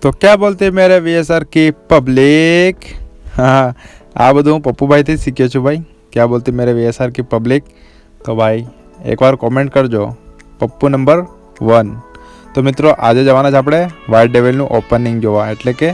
तो क्या बोलते मेरे वीएसआर की पब्लिक। हाँ, આ બધું હું પપ્પુભાઈથી જ શીખ્યો છું ભાઈ. ક્યાં બોલતી મેરે વીએસઆર की પબ્લિક. તો ભાઈ એકવાર કોમેન્ટ કરજો પપ્પુ નંબર 1. તો મિત્રો આજે જવાના છે આપણે વ્હાઇટ ડેવિલનું ઓપનિંગ જોવા, એટલે કે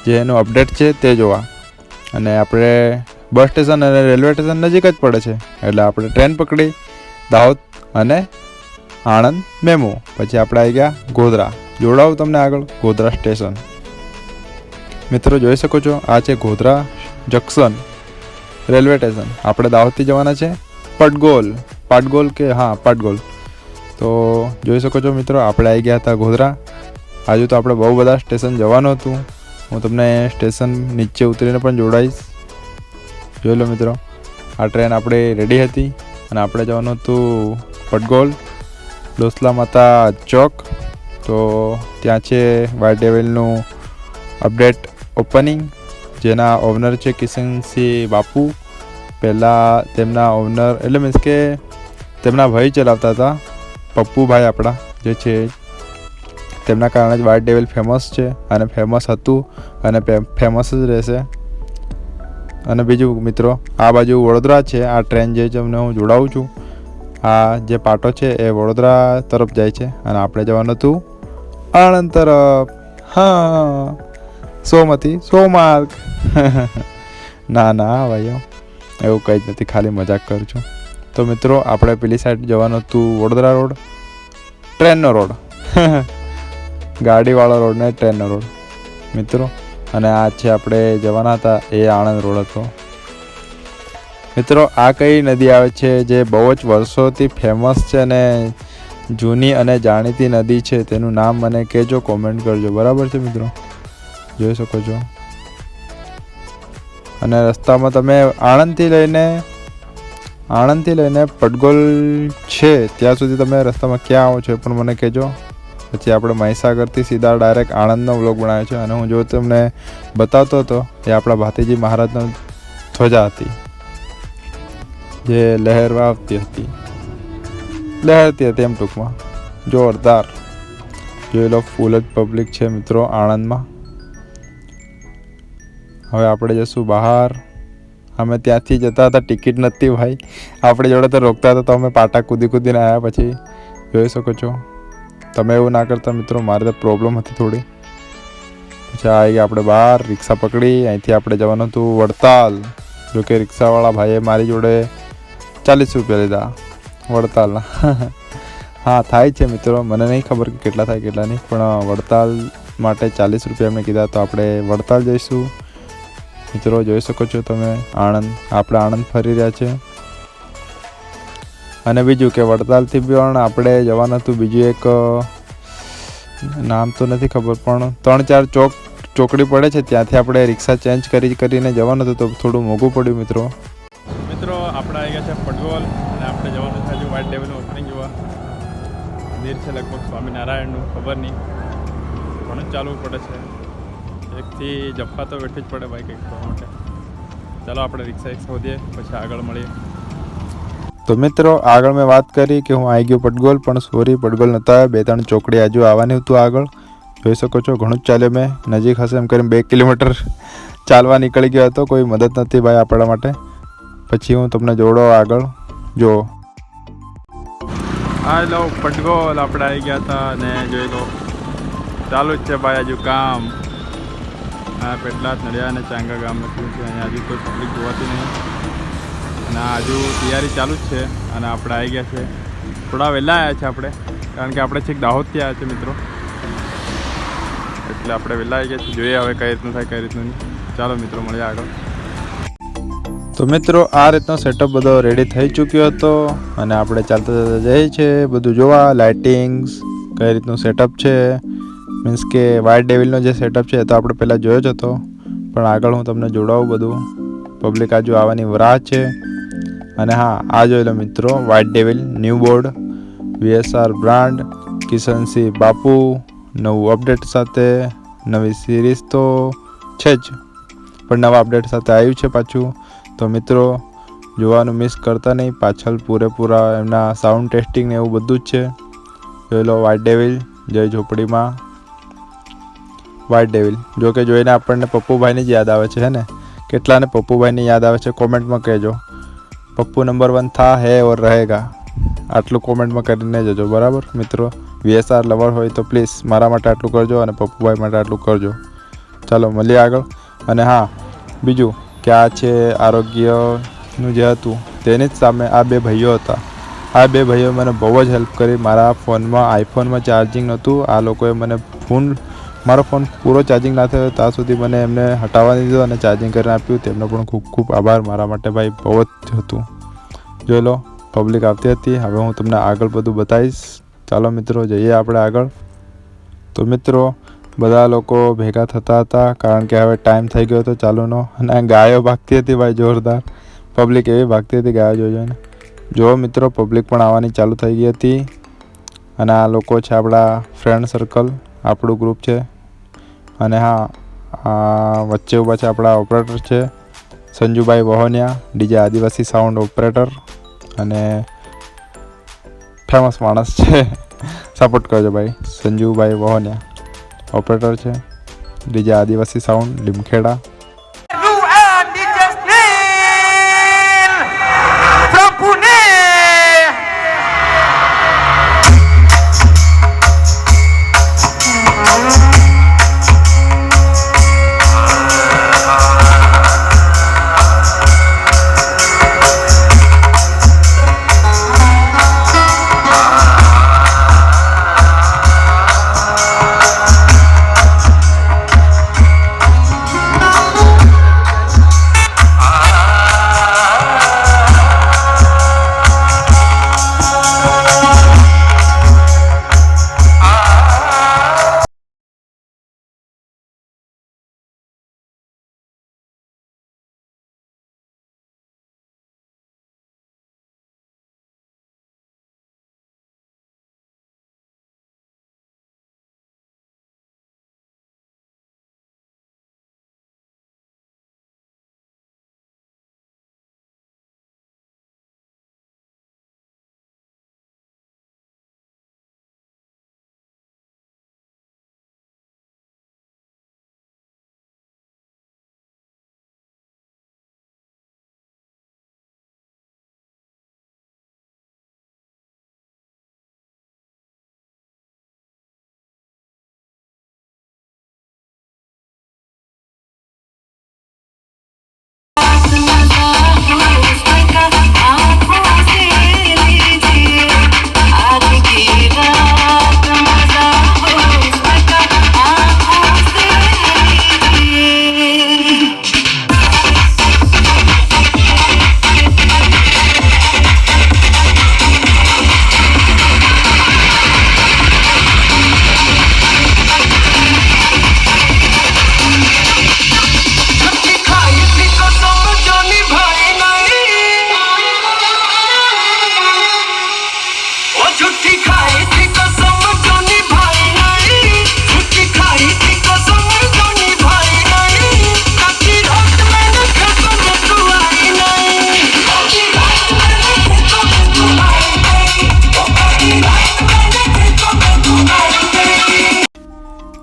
જે એનું અપડેટ છે તે જોવા. અને આપણે બસ સ્ટેશન અને રેલવે સ્ટેશન નજીક જ પડે છે, એટલે આપણે ટ્રેન પકડી દાહોદ અને આણંદ મેમુ, પછી આપણે આવી ગયા ગોધરા. જોડાવું તમને આગળ ગોધરા સ્ટેશન. મિત્રો જોઈ શકો છો આ છે ગોધરા જંકશન રેલવે સ્ટેશન. આપણે દાહોદથી જવાના છે પાટગોલ કે હા પાટગોલ. તો જોઈ શકો છો મિત્રો આપણે આવી ગયા હતા ગોધરા. આજુ તો આપણે બહુ બધા સ્ટેશન જવાનું હતું. હું તમને સ્ટેશન નીચે ઉતરીને પણ જોડાઈશ. જોઈ લો મિત્રો, આ ટ્રેન આપણે રેડી હતી અને આપણે જવાનું હતું પટગોલ ડોસલા માતા ચોક. તો ત્યાં છે વ્હાઇટ ડેવિલનું અપડેટ ઓપનિંગ, જેના ઓનર છે કિશનસિંહ બાપુ. પહેલાં તેમના ઓનર એટલે મીન્સ કે તેમના ભાઈ ચલાવતા હતા, પપ્પુભાઈ આપણા જે છે. તેમના કારણે જ વ્હાઇટ ડેવિલ ફેમસ છે અને ફેમસ હતું અને ફેમસ જ રહેશે. અને બીજું મિત્રો આ બાજુ વડોદરા છે. આ ટ્રેન જે તમને હું જોડાવું છું, આ જે પાટો છે એ વડોદરા તરફ જાય છે અને આપણે જવાનું હતું આણંદ તરફ. હા, સોમતી સોમાર્ગ. ના ભાઈઓ એવું કંઈ જ નથી, ખાલી મજાક કરું છું. તો મિત્રો આપણે પેલી સાઈડ જવાનું હતું વડોદરા રોડ, ટ્રેનનો રોડ. ગાડીવાળો રોડ ને ટ્રેનનો રોડ મિત્રો. અને આ છે આપણે જવાના હતા એ આણંદ રોડ હતો. મિત્રો આ કઈ નદી આવે છે જે બહુ જ વર્ષોથી ફેમસ છે અને જૂની અને જાણીતી નદી છે, તેનું નામ મને કહેજો, કોમેન્ટ કરજો. બરાબર છે મિત્રો, જોઈ શકો છો. અને રસ્તામાં તમે આણંદથી લઈને પટગોલ છે ત્યાં સુધી તમે રસ્તામાં ક્યાં આવો છો એ પણ મને કહેજો. પછી આપણે મહીસાગરથી સીધા ડાયરેક્ટ આણંદનો વ્લોગ બનાવ્યો છે. અને હું જો તમને બતાવતો હતો એ આપણા ભાતીજી મહારાજનો ધ્વજા હતી જે લહેરતી હતી એમ ટૂંકમાં. જોરદાર જોઈ લો, ફૂલ જ પબ્લિક છે મિત્રો આણંદમાં. હવે આપણે જઈશું બહાર. અમે ત્યાંથી જતા હતા, ટિકિટ નથી ભાઈ. આપણે જોડે તો રોકતા હતા તો અમે પાટા કૂદીને આવ્યા. પછી જોઈ શકો છો. તમે એવું ના કરતા મિત્રો, મારે તો પ્રોબ્લેમ હતી થોડી. પછી આવી ગયા આપણે બહાર, રિક્ષા પકડી. અહીંથી આપણે જવાનું હતું વડતાલ. જોકે રિક્ષાવાળા ભાઈએ મારી જોડે 40 રૂપિયા લીધા વડતાલના. હા થાય છે મિત્રો, મને નહીં ખબર કે કેટલા થાય કેટલા નહીં, પણ વડતાલ માટે 40 રૂપિયા એમને કીધા. તો આપણે વડતાલ જઈશું મિત્રો. જોઈ શકો છો તમે આણંદ, આપણે આણંદ ફરી રહ્યા છે. અને બીજું કે વડતાલથી પણ આપણે જવાનું હતું બીજું એક નામ તો નથી ખબર, પણ 3-4 ચોકડી પડે છે, ત્યાંથી આપણે રિક્ષા ચેન્જ કરીને જવાનું હતું. તો થોડું મોંઘું પડ્યું મિત્રો. આપણે આવી ગયા છે પટગોલ અને આપણે જવાનું છે હજુ વ્હાઇટ ડેવિલનું ઓપનિંગ જોવા. મંદિર છે લગભગ સ્વામિનારાયણનું, ખબર નહીં, ઘણું જ ચાલવું પડે છે. એકથી જપ્પા તો બેઠી જ પડે ભાઈ કંઈક કરવા માટે. ચાલો આપણે રિક્ષા શોધીએ, પછી આગળ મળીએ. તો મિત્રો આગળ મેં વાત કરી કે હું આવી ગયો પટગોલ, પણ સોરી પટગોલ નહોતા આવ્યા. 2-3 ચોકડી હજુ આવવાની હતું આગળ. જોઈ શકો છો ઘણું જ ચાલ્યો મેં. નજીક હશે એમ કરીને 2 કિલોમીટર ચાલવા નીકળી ગયો હતો. કોઈ મદદ નથી ભાઈ આપણા માટે. પછી હું તમને જોડો આગળ જો. હા લો પટગોલ આપણે આવી ગયા હતા અને જોઈ લો ચાલુ જ છે ભાઈ હજુ કામ. આ પેટલાદ નડિયા અને ચાંગા ગામ લખ્યું છે. અહીંયા હજુ કોઈ પબ્લિક જોવાતી નહીં અને હજુ તૈયારી ચાલુ જ છે. અને આપણે આવી ગયા છે, થોડા વહેલા આવ્યા છે આપણે, કારણ કે આપણે છેક દાહોદથી આવ્યા છે મિત્રો, એટલે આપણે વહેલા આવી ગયા છીએ. જોઈએ હવે કઈ રીતનું થાય કઈ રીતનું નહીં. ચાલો મિત્રો મળીએ આગળ. તો મિત્રો આ રીતનો સેટઅપ બધો રેડી થઈ ચૂક્યો હતો અને આપણે ચાલતા જઈએ છીએ બધું જોવા. લાઇટિંગ્સ કઈ રીતનું સેટઅપ છે, મીન્સ કે વ્હાઇટ ડેવિલનો જે સેટઅપ છે એ તો આપણે પહેલાં જોયો જ હતો, પણ આગળ હું તમને જોડાવું બધું. પબ્લિક આજુ આવવાની રાહ છે. અને હા આ જોઈ લો મિત્રો, white devil new board, VSR brand, Kishansinh Bapu, નવું અપડેટ સાથે, નવી સિરીઝ તો છે જ, પણ નવા અપડેટ સાથે આવ્યું છે પાછું. તો મિત્રો જોવાનું મિસ કરતા નહીં. પાછળ પૂરેપૂરા એમના સાઉન્ડ ટેસ્ટિંગ ને એવું બધું જ છે. જોઈ લો વ્હાઇટ ડેવિલ જય ઝોપડીમાં. White devil. જો કે જોઈને આપણને પપ્પુભાઈની જ યાદ આવે છે હે ને. કેટલાને પપ્પુભાઈની યાદ આવે છે કોમેન્ટમાં કહેજો. પપ્પુ નંબર 1 થા હે ઓર રહેગા, આટલું કોમેન્ટમાં કરીને જજો બરાબર મિત્રો. VSR લવર હોય તો પ્લીઝ મારા માટે આટલું કરજો અને પપ્પુભાઈ માટે આટલું કરજો. ચાલો મળીએ આગળ. અને હા, બીજું કે આ છે આરોગ્યનું જે હતું તેની જ સામે આ બે ભાઈઓ હતા. આ બે ભાઈઓ મને બહુ જ હેલ્પ કરી. મારા ફોનમાં આઈફોનમાં ચાર્જિંગ નહોતું, આ લોકોએ મને મારો ફોન પૂરો ચાર્જિંગ ના થયો ત્યાં સુધી મને એમને હટાવવા દીધો અને ચાર્જિંગ કરીને આપ્યું. તેમનો પણ ખૂબ ખૂબ આભાર. મારા માટે ભાઈ બહુ જ હતું. જોઈ લો પબ્લિક આવતી હતી. હવે હું તમને આગળ બધું બતાવીશ. ચાલો મિત્રો જઈએ આપણે આગળ. તો મિત્રો બધા લોકો ભેગા થતા હતા કારણ કે હવે ટાઈમ થઈ ગયો હતો ચાલુનો. અને ગાયો ભાગતી હતી ભાઈ જોરદાર. પબ્લિક એવી ભાગતી હતી ગાયો જોઈને. જો મિત્રો પબ્લિક પણ આવવાની ચાલુ થઈ ગઈ હતી. અને આ લોકો છે આપણા ફ્રેન્ડ સર્કલ, આપણું ગ્રુપ છે. અને હા, વચ્ચે ઊભા છે આપણા ઓપરેટર છે સંજુભાઈ વહોનિયા, ડીજે આદિવાસી સાઉન્ડ ઓપરેટર અને ફેમસ માણસ છે. સપોર્ટ કરજો ભાઈ. સંજુભાઈ વહોનિયા ઓપરેટર છે, ડીજે આદિવાસી સાઉન્ડ લીમખેડા.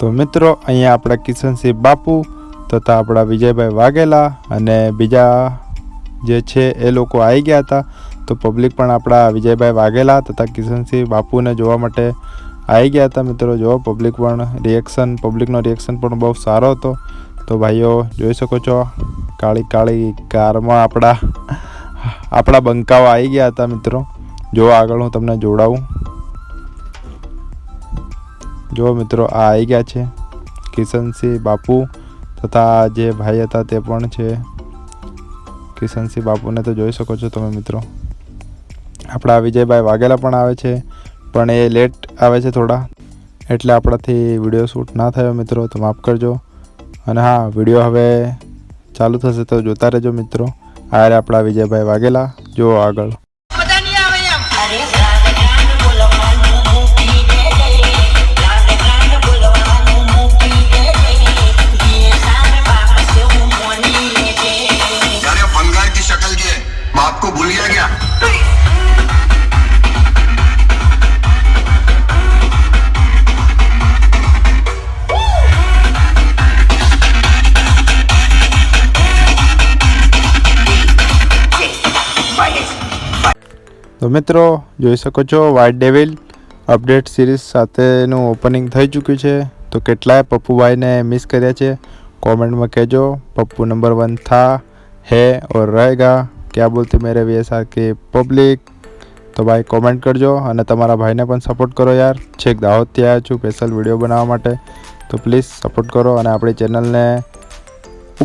તો મિત્રો અહીંયા આપણા કિશનસિંહ બાપુ તથા આપણા વિજયભાઈ વાઘેલા અને બીજા જે છે એ લોકો આવી ગયા હતા. તો પબ્લિક પણ આપણા વિજયભાઈ વાઘેલા તથા કિશનસિંહ બાપુને જોવા માટે આવી ગયા હતા. મિત્રો જો પબ્લિકનો રિએક્શન પણ બહુ સારો હતો. તો ભાઈઓ જોઈ શકો છો કાળી કાળી કારમાં આપણા બંકાઓ આવી ગયા હતા. મિત્રો જો આગળ હું તમને જોડાવું. જો મિત્રો આ આવી ગયા છે કિશનસિંહ બાપુ તથા જે ભાઈ હતા તે પણ છે. કિશનસિંહ બાપુને તો જોઈ શકો છો તમે મિત્રો. આપણા વિજયભાઈ વાઘેલા પણ આવે છે, પણ એ લેટ આવે છે થોડા, એટલે આપણાથી વિડીયો શૂટ ના થયો મિત્રો, તો માફ કરજો. અને હા, વિડીયો હવે ચાલુ થશે તો જોતા રહેજો મિત્રો. આ આપણા વિજયભાઈ વાઘેલા. જો આગળ તો મિત્રો જોઈ શકો છો વ્હાઇટ ડેવિલ અપડેટ સિરીઝ સાથેનું ઓપનિંગ થઈ ચૂક્યું છે. તો કેટલાય પપ્પુભાઈને મિસ કર્યા છે कमेंट में कहो. पप्पू नंबर 1 था, है और रहेगा. क्या बोलते मेरे VSR के पब्लिक. तो भाई कमेंट करजो અને તમારા ભાઈને પણ સપોર્ટ કરો યાર. છેક દાહોદથી આવ્યો છું સ્પેશિયલ વિડીયો બનાવવા માટે. તો પ્લીઝ સપોર્ટ કરો અને આપણી ચેનલને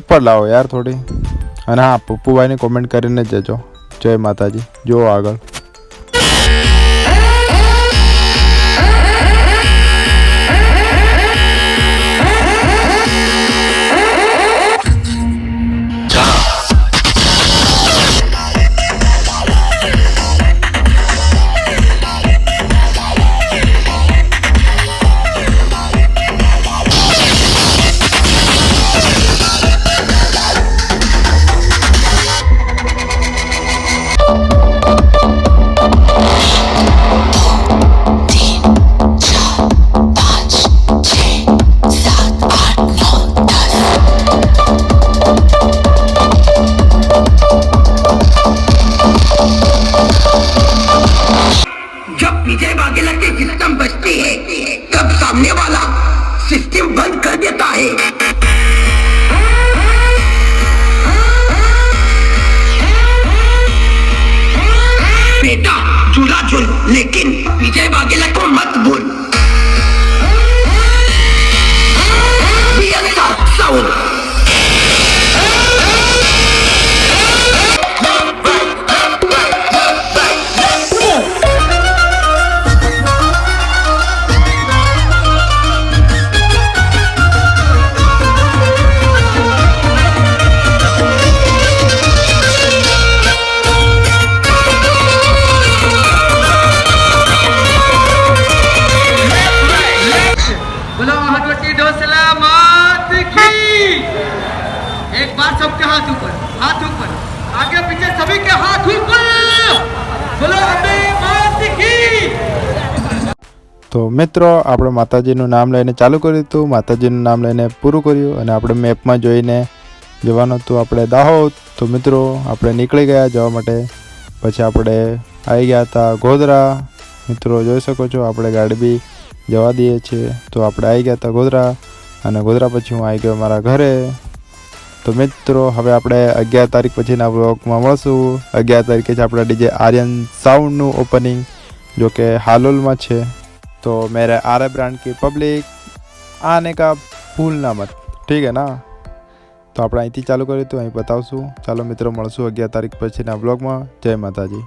ઉપર લાવો યાર થોડી. અને હા, પપ્પુભાઈની કોમેન્ટ કરીને જ જજો. જય માતાજી. જો આગળ विजय वाघेला की सिस्टम बचती है तब सामने वाला सिस्टम बंद कर देता है. बेटा झूला झूल लेकिन विजय वाघेला को मत भूल. साउंड एक बार सबके हाथ ऊपर, आगे पीछे सभी के हाथ ऊपर. बोलो अम्बे मात की. તો મિત્રો આપણે માતાજીનું નામ લઈને ચાલુ કર્યું હતું, માતાજીનું નામ લઈને પૂરું કર્યું અને આપણે મેપમાં જોઈને જવાનું હતું આપણે દાહોદ. તો મિત્રો આપણે નીકળી ગયા જવા માટે. પછી આપણે આવી ગયા હતા ગોધરા. મિત્રો જોઈ શકો છો આપણે ગાડી બી જવા દઈએ છીએ. તો આપણે આવી ગયા હતા ગોધરા અને ગોધરા પછી હું આવી ગયો મારા ઘરે. તો મિત્રો હવે આપણે 11 તારીખ પછીના વ્લોગમાં મળશું. 11 તારીખે જ આપણા ડીજે આર્યન સાઉન્ડનું ઓપનિંગ, जो कि हालोल છે. तो मेरे आर ब्रांड की पब्लिक आने का भूलना मत, ठीक है ना. તો આપણે અહીંથી ચાલુ કર્યું હતું, અહીં બતાવશું. ચાલો મિત્રો મળશું 11 તારીખ પછીના વ્લોગમાં. જય માતાજી.